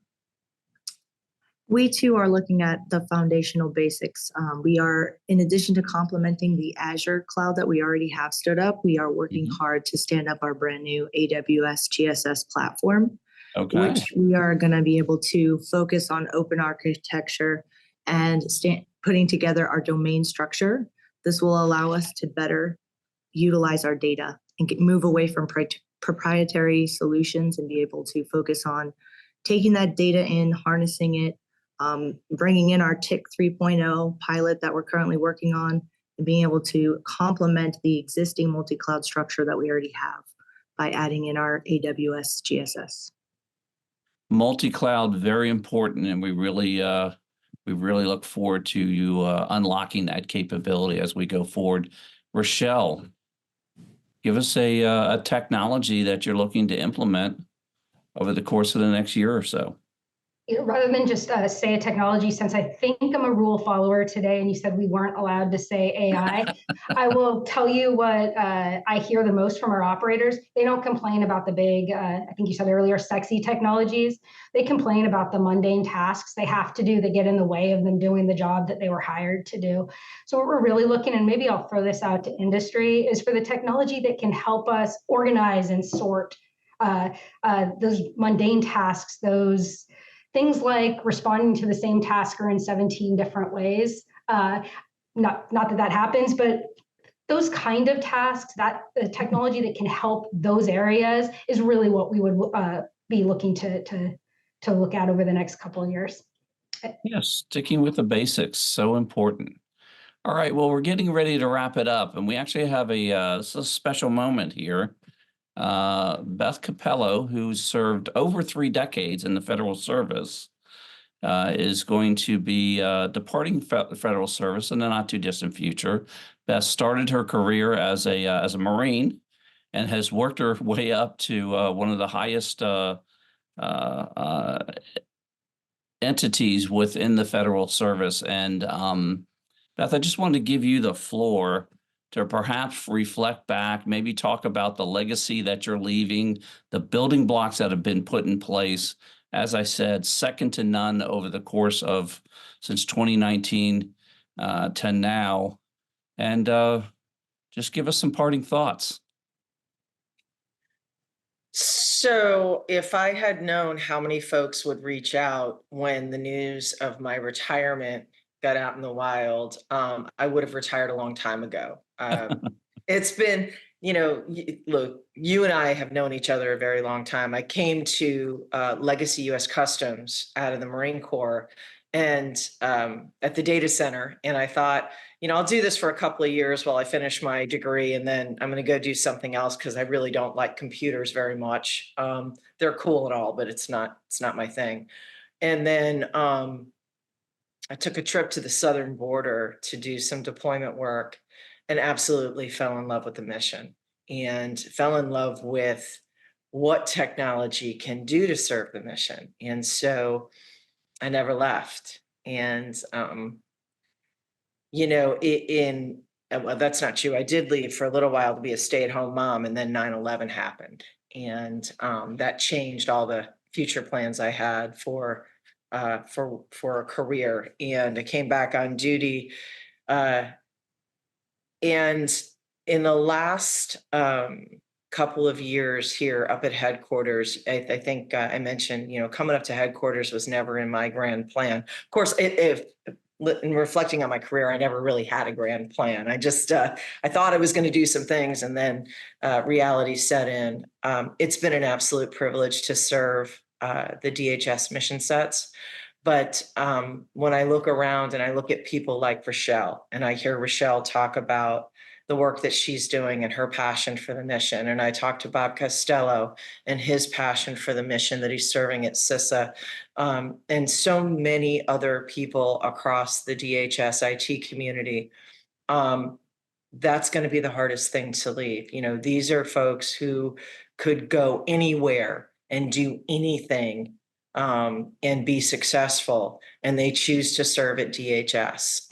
We too are looking at the foundational basics. We are, in addition to complementing the Azure cloud that we already have stood up, we are working hard to stand up our brand new AWS GSS platform, which we are going to be able to focus on open architecture and putting together our domain structure. This will allow us to better utilize our data and move away from proprietary solutions and be able to focus on taking that data in, harnessing it, bringing in our TIC 3.0 pilot that we're currently working on, and being able to complement the existing multi-cloud structure that we already have by adding in our AWS GSS. Multi-cloud, very important, and we really look forward to you unlocking that capability as we go forward. Rochelle, give us a technology that you're looking to implement over the course of the next year or so. rather than just say a technology, since I think I'm a rule follower today, and you said we weren't allowed to say AI, I will tell you what I hear the most from our operators. They don't complain about the big, I think you said earlier, sexy technologies. They complain about the mundane tasks they have to do that get in the way of them doing the job that they were hired to do. So what we're really looking, and maybe I'll throw this out to industry, is for the technology that can help us organize and sort those mundane tasks, those things like responding to the same tasker in 17 different ways. Not that happens, but those kind of tasks, that the technology that can help those areas is really what we would be looking to look at over the next couple of years. Yes, sticking with the basics, so important. All right, well, we're getting ready to wrap it up, and we actually have a special moment here. Beth Capello, who's served over 3 decades in the federal service, is going to be departing federal service in the not too distant future. Beth started her career as a Marine and has worked her way up to one of the highest entities within the federal service. And Beth, I just wanted to give you the floor to perhaps reflect back, maybe talk about the legacy that you're leaving, the building blocks that have been put in place. As I said, second to none over the course of since 2019 to now. And just give us some parting thoughts. So if I had known how many folks would reach out when the news of my retirement got out in the wild, I would have retired a long time ago. It's been, look, you and I have known each other a very long time. I came to Legacy U.S. Customs out of the Marine Corps and at the data center. And I thought, I'll do this for a couple of years while I finish my degree, and then I'm going to go do something else because I really don't like computers very much. They're cool and all, but it's not my thing. And then I took a trip to the southern border to do some deployment work and absolutely fell in love with the mission and fell in love with what technology can do to serve the mission. And so I never left. And, well, that's not true. I did leave for a little while to be a stay-at-home mom, and then 9/11 happened. And that changed all the future plans I had for a career. And I came back on duty. And in the last couple of years here up at headquarters, I think I mentioned, coming up to headquarters was never in my grand plan. Of course, in reflecting on my career, I never really had a grand plan. I just, I thought I was going to do some things, and then reality set in. It's been an absolute privilege to serve the DHS mission sets. But when I look around and I look at people like Rochelle, and I hear Rochelle talk about the work that she's doing and her passion for the mission, and I talk to Bob Costello and his passion for the mission that he's serving at CISA, and so many other people across the DHS IT community, that's going to be the hardest thing to leave. These are folks who could go anywhere and do anything and be successful, and they choose to serve at DHS.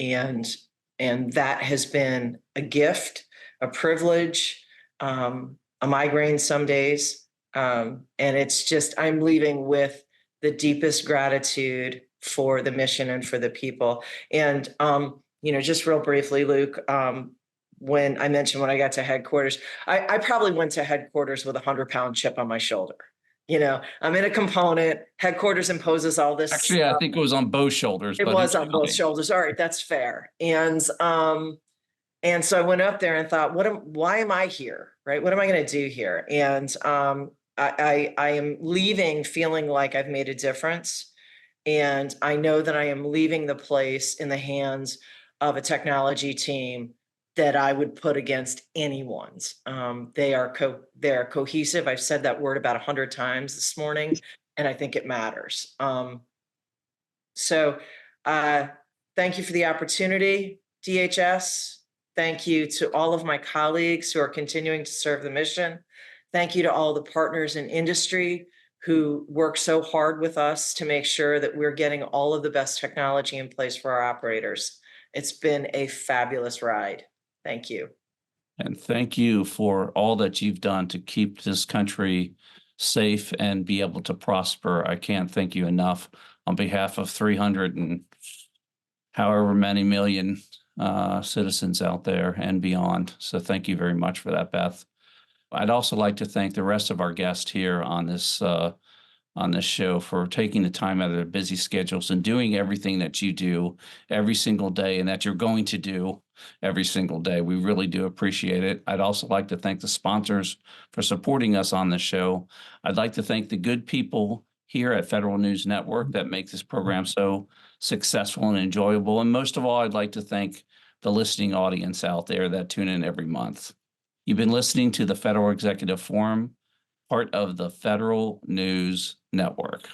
And that has been a gift, a privilege, a migraine some days. And it's just, I'm leaving with the deepest gratitude for the mission and for the people. And, just real briefly, Luke, when I mentioned when I got to headquarters, I probably went to headquarters with a 100-pound chip on my shoulder. I'm in a component. Headquarters imposes all this. Actually, I think it was on both shoulders. It was on both shoulders. All right, that's fair. And so I went up there and thought, why am I here? Right? What am I going to do here? And I am leaving feeling like I've made a difference. And I know that I am leaving the place in the hands of a technology team that I would put against anyone's. They are cohesive. I've said that word about 100 times this morning, and I think it matters. So thank you for the opportunity, DHS. Thank you to all of my colleagues who are continuing to serve the mission. Thank you to all the partners in industry who work so hard with us to make sure that we're getting all of the best technology in place for our operators. It's been a fabulous ride. Thank you. And thank you for all that you've done to keep this country safe and be able to prosper. I can't thank you enough on behalf of 300 and however many million citizens out there and beyond. So thank you very much for that, Beth. I'd also like to thank the rest of our guests here on this show for taking the time out of their busy schedules and doing everything that you do every single day and that you're going to do every single day. We really do appreciate it. I'd also like to thank the sponsors for supporting us on the show. I'd like to thank the good people here at Federal News Network that make this program so successful and enjoyable. And most of all, I'd like to thank the listening audience out there that tune in every month. You've been listening to the Federal Executive Forum, part of the Federal News Network.